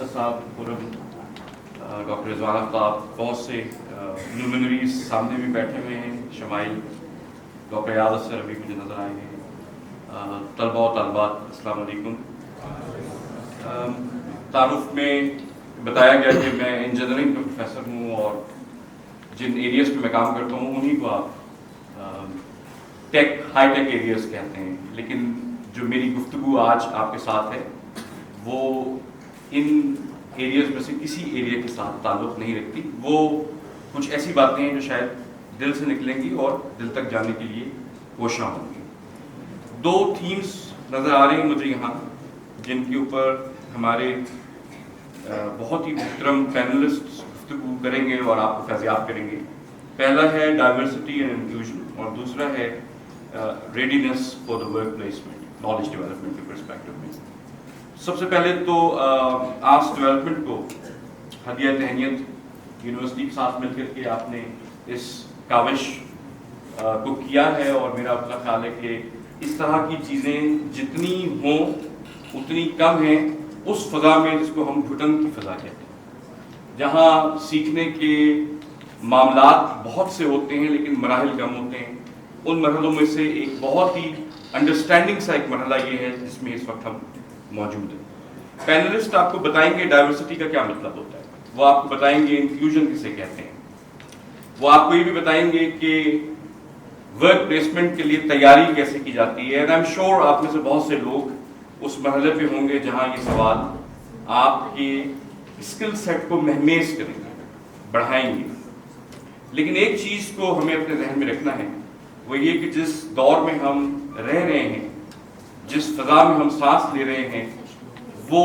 بادشاہ صاحب پورم ڈاکٹر رضوان آفتاب، بہت سے لومنریز سامنے بھی بیٹھے ہوئے ہیں، شمائل ڈاکٹر یاد اثر ابھی مجھے نظر آئے ہیں، طلبہ و طالبات السلام علیکم۔ تعارف میں بتایا گیا کہ میں انجینئرنگ کا پروفیسر ہوں اور جن ایریاز پہ میں کام کرتا ہوں انہیں کو آپ ٹیک ہائی ٹیک ایریاز کہتے ہیں، لیکن جو میری گفتگو آج آپ کے ساتھ ہے وہ ان ایریاز میں سے کسی ایریا کے ساتھ تعلق نہیں رکھتی، وہ کچھ ایسی باتیں ہیں جو شاید دل سے نکلیں گی اور دل تک جانے کے لیے کوشاں ہوں گی۔ دو تھیمز نظر آ رہے ہیں مجھے یہاں جن کے اوپر ہمارے بہت ہی محترم پینلسٹ گفتگو کریں گے اور آپ کو فیضیاب کریں گے۔ پہلا ہے ڈائیورسٹی اینڈ انکلوژن اور دوسرا ہے readiness for the work placement, knowledge development کے پرسپیکٹو میں۔ سب سے پہلے تو آرٹس ڈیولپمنٹ کو ہدیہ تہنیت یونیورسٹی کے ساتھ مل کر کے آپ نے اس کاوش کو کیا ہے، اور میرا اپنا خیال ہے کہ اس طرح کی چیزیں جتنی ہوں اتنی کم ہیں اس فضا میں جس کو ہم گھٹن کی فضا کہتے ہیں، جہاں سیکھنے کے معاملات بہت سے ہوتے ہیں لیکن مراحل کم ہوتے ہیں۔ ان مرحلوں میں سے ایک بہت ہی انڈرسٹینڈنگ سا ایک مرحلہ یہ ہے جس میں اس وقت ہم موجود ہیں۔ پینلسٹ آپ کو بتائیں گے ڈائیورسٹی کا کیا مطلب ہوتا ہے، وہ آپ کو بتائیں گے انکلوژن کسے کہتے ہیں، وہ آپ کو یہ بھی بتائیں گے کہ ورک پلیسمنٹ کے لیے تیاری کیسے کی جاتی ہے۔ اینڈ آئی ایم شیور آپ میں سے بہت سے لوگ اس مرحلے پہ ہوں گے جہاں یہ سوال آپ کے اسکل سیٹ کو مہمیز کریں گے، بڑھائیں گے۔ لیکن ایک چیز کو ہمیں اپنے ذہن میں رکھنا ہے، وہ یہ کہ جس دور میں ہم رہ رہے ہیں، جس فضا میں ہم سانس لے رہے ہیں، وہ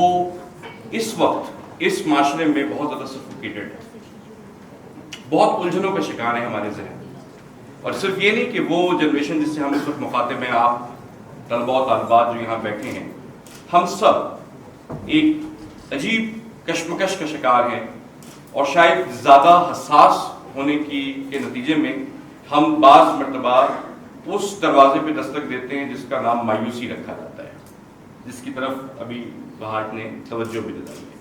اس وقت اس معاشرے میں بہت زیادہ سفوکیٹڈ ہے، بہت الجھنوں کا شکار ہے ہمارے ذہن۔ اور صرف یہ نہیں کہ وہ جنریشن جس سے ہم اس وقت مخاطب ہیں، آپ طلباء و طالبات جو یہاں بیٹھے ہیں، ہم سب ایک عجیب کشمکش کا شکار ہیں، اور شاید زیادہ حساس ہونے کے نتیجے میں ہم بعض مرتبہ اس دروازے پہ دستک دیتے ہیں جس کا نام مایوسی رکھا جاتا ہے، جس کی طرف ابھی بہاٹ نے توجہ بھی دلائی ہے۔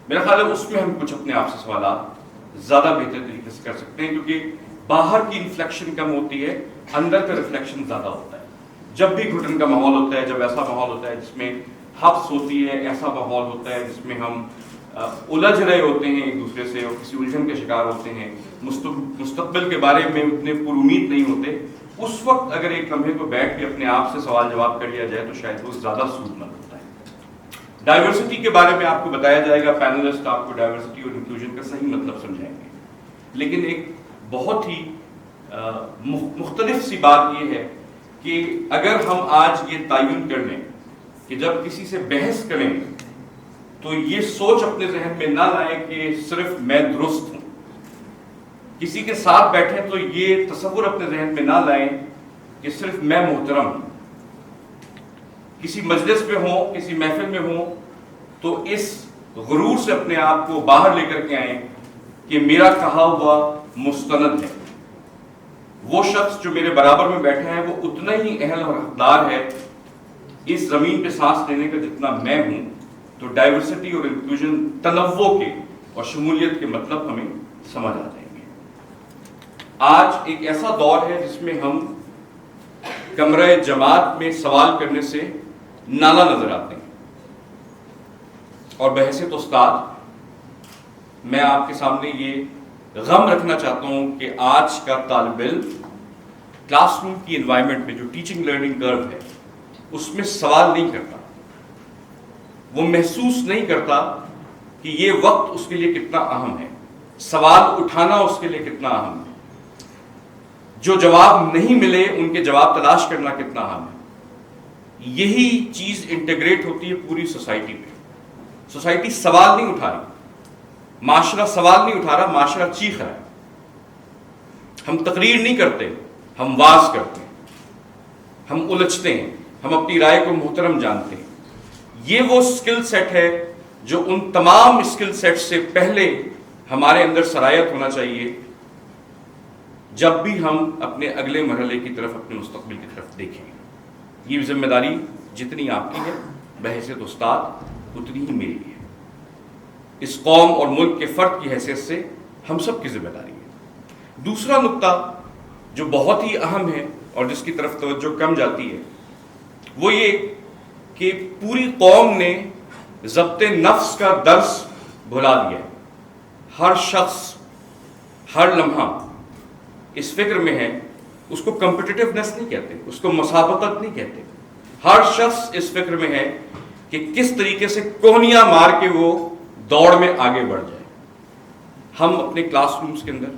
میرا خیال ہے اس میں ہم کچھ اپنے آپ سے سوالات زیادہ بہتر طریقے سے کر سکتے ہیں، کیونکہ باہر کی انفلیکشن کم ہوتی ہے، اندر کا ریفلیکشن زیادہ ہوتا ہے۔ جب بھی گھٹن کا ماحول ہوتا ہے، جب ایسا ماحول ہوتا ہے جس میں حبس ہوتی ہے، ایسا ماحول ہوتا ہے جس میں ہم الجھ رہے ہوتے ہیں ایک دوسرے سے اور کسی الجھن کے شکار ہوتے ہیں، مستقبل کے بارے میں اتنے پر امید نہیں ہوتے، اس وقت اگر ایک لمحے کو بیٹھ کے اپنے آپ سے سوال جواب کر لیا جائے تو شاید وہ زیادہ سودمند ہوتا ہے۔ ڈائیورسٹی کے بارے میں آپ کو بتایا جائے گا، پینلسٹ آپ کو ڈائیورسٹی اور انکلوژن کا صحیح مطلب سمجھائیں گے، لیکن ایک بہت ہی مختلف سی بات یہ ہے کہ اگر ہم آج یہ تعین کر لیں کہ جب کسی سے بحث کریں تو یہ سوچ اپنے ذہن میں نہ لائیں کہ صرف میں درست ہوں، کسی کے ساتھ بیٹھیں تو یہ تصور اپنے ذہن میں نہ لائیں کہ صرف میں محترم ہوں، کسی مجلس میں ہوں، کسی محفل میں ہوں تو اس غرور سے اپنے آپ کو باہر لے کر کے آئیں کہ میرا کہا ہوا مستند ہے، وہ شخص جو میرے برابر میں بیٹھا ہے وہ اتنا ہی اہل اور حقدار ہے اس زمین پہ سانس لینے کا جتنا میں ہوں۔ تو ڈائیورسٹی اور انکلوژن، تنوع کے اور شمولیت کے مطلب ہمیں سمجھ آ جائیں گے۔ آج ایک ایسا دور ہے جس میں ہم کمرہ جماعت میں سوال کرنے سے نالا نظر آتے ہیں، اور بحیثیت استاد میں آپ کے سامنے یہ غم رکھنا چاہتا ہوں کہ آج کا طالب علم کلاس روم کی انوائرمنٹ میں جو ٹیچنگ لرننگ کرو ہے اس میں سوال نہیں کرتا، وہ محسوس نہیں کرتا کہ یہ وقت اس کے لیے کتنا اہم ہے، سوال اٹھانا اس کے لیے کتنا اہم ہے، جو جواب نہیں ملے ان کے جواب تلاش کرنا کتنا اہم ہے۔ یہی چیز انٹیگریٹ ہوتی ہے پوری سوسائٹی پہ۔ سوسائٹی سوال نہیں اٹھا رہی، معاشرہ سوال نہیں اٹھا رہا، معاشرہ چیخ رہا ہے۔ ہم تقریر نہیں کرتے، ہم واز کرتے ہیں، ہم الجھتے ہیں، ہم اپنی رائے کو محترم جانتے ہیں۔ یہ وہ اسکل سیٹ ہے جو ان تمام اسکل سیٹ سے پہلے ہمارے اندر سرایت ہونا چاہیے جب بھی ہم اپنے اگلے مرحلے کی طرف، اپنے مستقبل کی طرف دیکھیں۔ یہ ذمہ داری جتنی آپ کی ہے بحیثیت استاد اتنی ہی میری ہے۔ اس قوم اور ملک کے فرد کی حیثیت سے ہم سب کی ذمہ داری ہے۔ دوسرا نقطہ جو بہت ہی اہم ہے اور جس کی طرف توجہ کم جاتی ہے وہ یہ کہ پوری قوم نے ضبط نفس کا درس بھلا دیا ہے۔ ہر شخص ہر لمحہ اس فکر میں ہے، اس کو کمپٹیٹیونیس نہیں کہتے، اس کو مسابقت نہیں کہتے، ہر شخص اس فکر میں ہے کہ کس طریقے سے کوہنیاں مار کے وہ دوڑ میں آگے بڑھ جائے۔ ہم اپنے کلاس رومز کے اندر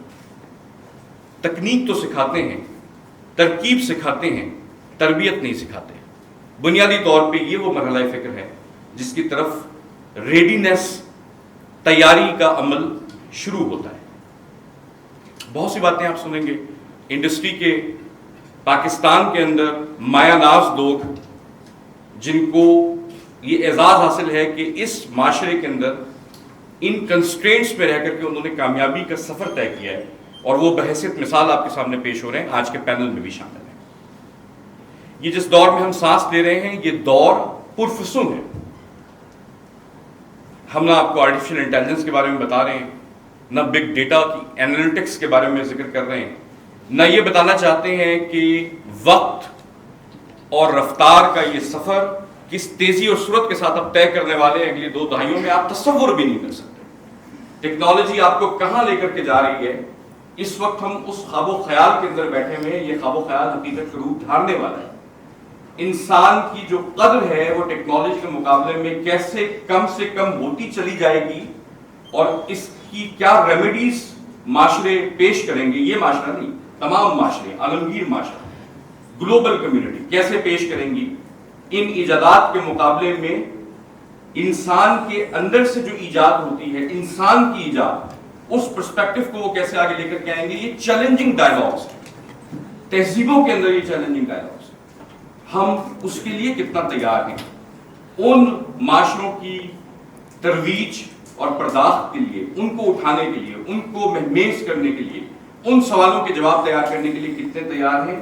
تکنیک تو سکھاتے ہیں، ترکیب سکھاتے ہیں، تربیت نہیں سکھاتے۔ بنیادی طور پہ یہ وہ مرحلہ فکر ہے جس کی طرف ریڈینس، تیاری کا عمل شروع ہوتا ہے۔ بہت سی باتیں آپ سنیں گے انڈسٹری کے، پاکستان کے اندر مایہ ناز لوگ جن کو یہ اعزاز حاصل ہے کہ اس معاشرے کے اندر ان کنسٹرینٹس میں رہ کر کے انہوں نے کامیابی کا سفر طے کیا ہے، اور وہ بحیثیت مثال آپ کے سامنے پیش ہو رہے ہیں، آج کے پینل میں بھی شامل ہیں۔ یہ جس دور میں ہم سانس لے رہے ہیں یہ دور پرفسون ہے۔ ہم نہ آپ کو آرٹیفیشل انٹیلیجنس کے بارے میں بتا رہے ہیں، نہ بگ ڈیٹا کی اینالیٹکس کے بارے میں ذکر کر رہے ہیں، نہ یہ بتانا چاہتے ہیں کہ وقت اور رفتار کا یہ سفر کس تیزی اور سرعت کے ساتھ اب طے کرنے والے اگلی 2 دہائیوں میں آپ تصور بھی نہیں کر سکتے۔ ٹیکنالوجی آپ کو کہاں لے کر کے جا رہی ہے، اس وقت ہم اس خواب و خیال کے اندر بیٹھے ہوئے ہیں، یہ خواب و خیال حقیقت کا روپ دھارنے والا ہے۔ انسان کی جو قدر ہے وہ ٹیکنالوجی کے مقابلے میں کیسے کم سے کم ہوتی چلی جائے گی، اور اس کی کیا ریمیڈیز معاشرے پیش کریں گے، یہ معاشرہ نہیں، تمام معاشرے، عالمگیر معاشرہ، گلوبل کمیونٹی کیسے پیش کریں گی ان ایجادات کے مقابلے میں انسان کے اندر سے جو ایجاد ہوتی ہے، انسان کی ایجاد، اس پرسپیکٹو کو وہ کیسے آگے لے کر کے آئیں گے۔ یہ چیلنجنگ ڈائیلاگز ہیں، تہذیبوں کے اندر یہ چیلنجنگ ڈائیلاگز ہیں۔ ہم اس کے لیے کتنا تیار ہیں، ان معاشروں کی ترویج اور پرداخت کے لیے، ان کو اٹھانے کے لیے، ان کو مہمیز کرنے کے لیے، ان سوالوں کے جواب تیار کرنے کے لیے کتنے تیار ہیں۔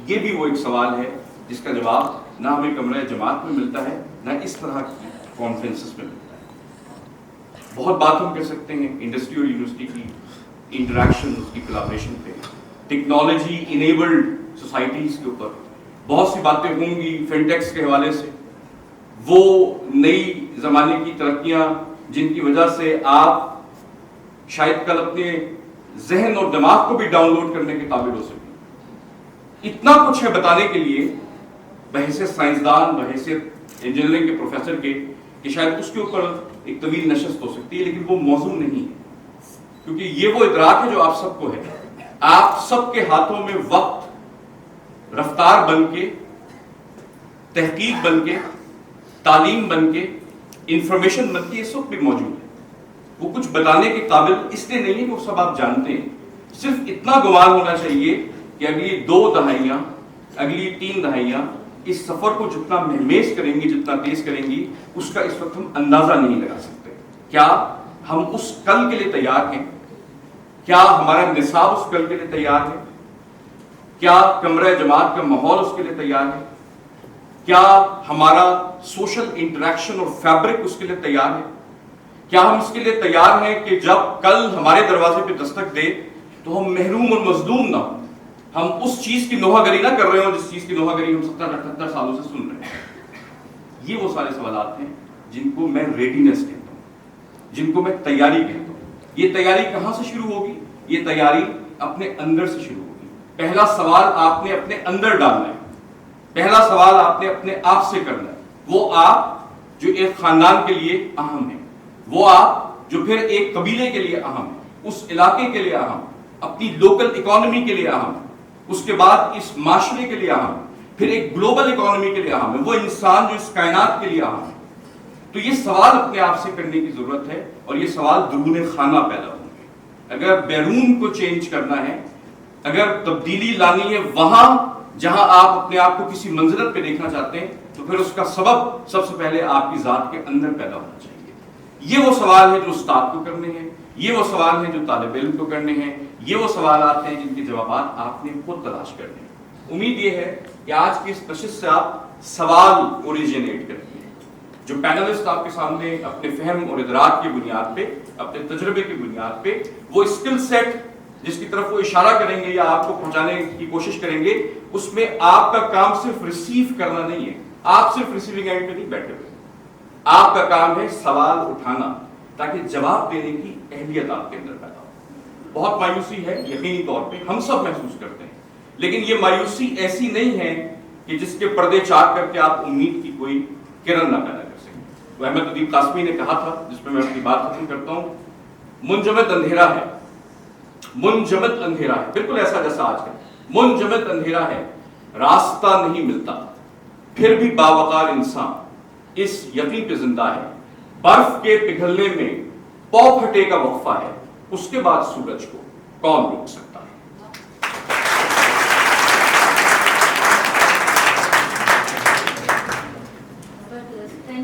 یہ بھی وہ ایک سوال ہے جس کا جواب نہ ہمیں کمرہ جماعت میں ملتا ہے، نہ اس طرح کی کانفرنسز میں ملتا ہے۔ بہت بات ہم کر سکتے ہیں انڈسٹری اور یونیورسٹی کی انٹریکشن، اس کی کولابریشن پہ، ٹیکنالوجی انیبلڈ سوسائٹیز کے اوپر بہت سی باتیں ہوں گی، فنٹیکس کے حوالے سے، وہ نئی زمانے کی ترقیاں جن کی وجہ سے آپ شاید کل اپنے ذہن اور دماغ کو بھی ڈاؤن لوڈ کرنے کے قابل ہو سکیں۔ اتنا کچھ ہے بتانے کے لیے بحیثیت سائنسدان، بحیثیت انجینئرنگ کے پروفیسر کے، کہ شاید اس کے اوپر ایک طویل نشست ہو سکتی ہے، لیکن وہ موضوع نہیں ہے، کیونکہ یہ وہ ادراک ہے جو آپ سب کو ہے۔ آپ سب کے ہاتھوں میں وقت رفتار بن کے، تحقیق بن کے، تعلیم بن کے، انفارمیشن بن کے اس وقت بھی موجود ہے۔ وہ کچھ بتانے کے قابل اس لیے نہیں ہے کہ وہ سب آپ جانتے ہیں، صرف اتنا گمان ہونا چاہیے کہ اگلی 2 دہائیاں، اگلی 3 دہائیاں اس سفر کو جتنا مہمیز کریں گی، جتنا تیز کریں گی، اس کا اس وقت ہم اندازہ نہیں لگا سکتے۔ کیا ہم اس کل کے لیے تیار ہیں؟ کیا ہمارا نصاب اس کل کے لیے تیار ہے؟ کیا کمرہ جماعت کا ماحول اس کے لیے تیار ہے؟ کیا ہمارا سوشل انٹریکشن اور فیبرک اس کے لیے تیار ہے؟ کیا ہم اس کے لیے تیار ہیں کہ جب کل ہمارے دروازے پہ دستک دے تو ہم محروم اور مظلوم نہ ہوں، ہم اس چیز کی نوحہ گری نہ کر رہے ہوں جس چیز کی نوحہ گری ہم 70-78 سالوں سے سن رہے ہیں؟ یہ وہ سارے سوالات ہیں جن کو میں ریڈینس کہتا ہوں، جن کو میں تیاری کہتا ہوں۔ یہ تیاری کہاں سے شروع ہوگی؟ یہ تیاری اپنے اندر سے شروع ہوگی۔ پہلا سوال آپ نے اپنے اندر ڈالنا ہے، پہلا سوال آپ نے اپنے آپ سے کرنا ہے۔ وہ آپ جو ایک خاندان کے لیے اہم ہے، وہ آپ جو پھر ایک قبیلے کے لیے اہم ہے، اس علاقے کے لیے اہم، اپنی لوکل اکانومی کے لیے اہم، اس کے بعد اس معاشرے کے لیے اہم، پھر ایک گلوبل اکانومی کے لیے اہم ہے، وہ انسان جو اس کائنات کے لیے اہم ہے۔ تو یہ سوال اپنے آپ سے کرنے کی ضرورت ہے، اور یہ سوال درون خانہ پیدا ہوں گے۔ اگر بیرون کو چینج کرنا ہے، اگر تبدیلی لانی ہے وہاں جہاں آپ اپنے آپ کو کسی منزلت پہ دیکھنا چاہتے ہیں، تو پھر اس کا سبب سب سے پہلے آپ کی ذات کے اندر پیدا ہونا چاہیے۔ یہ وہ سوال ہے جو استاد کو کرنے ہیں، یہ وہ سوال ہیں جو طالب علم کو کرنے ہیں، یہ وہ سوالات ہیں جن کے جوابات آپ نے خود تلاش کرنے ہیں۔ امید یہ ہے کہ آج کی اس نشست سے آپ سوال اوریجنیٹ کریں گے، جو پینلسٹ آپ کے سامنے اپنے فہم اور ادراک کی بنیاد پہ، اپنے تجربے کی بنیاد پہ وہ اسکل سیٹ جس کی طرف وہ اشارہ کریں گے یا آپ کو پہنچانے کی کوشش کریں گے، اس میں آپ کا کام صرف ریسیو کرنا نہیں ہے. آپ صرف ریسیونگ اینڈ پہ نہیں بیٹھے ہوئے، آپ کا کام ہے سوال اٹھانا تاکہ جواب دینے کی اہلیت آپ کے اندر پیدا ہو. بہت مایوسی ہے یقینی طور پہ، ہم سب محسوس کرتے ہیں، لیکن یہ مایوسی ایسی نہیں ہے کہ جس کے پردے چاک کر کے آپ امید کی کوئی کرن نہ پیدا کر سکیں. وہ احمد ادیب قاسمی نے کہا تھا، جس پہ میں اپنی بات ختم کرتا ہوں، منجمد اندھیرا ہے، منجمد اندھیرا ہے، بالکل ایسا جیسا آج کل منجمد اندھیرا ہے، راستہ نہیں ملتا، پھر بھی باوقار انسان اس یقین پہ زندہ ہے، برف کے پگھلنے میں پاؤ پھٹے کا وقفہ ہے، اس کے بعد سورج کو کون روک سکتا؟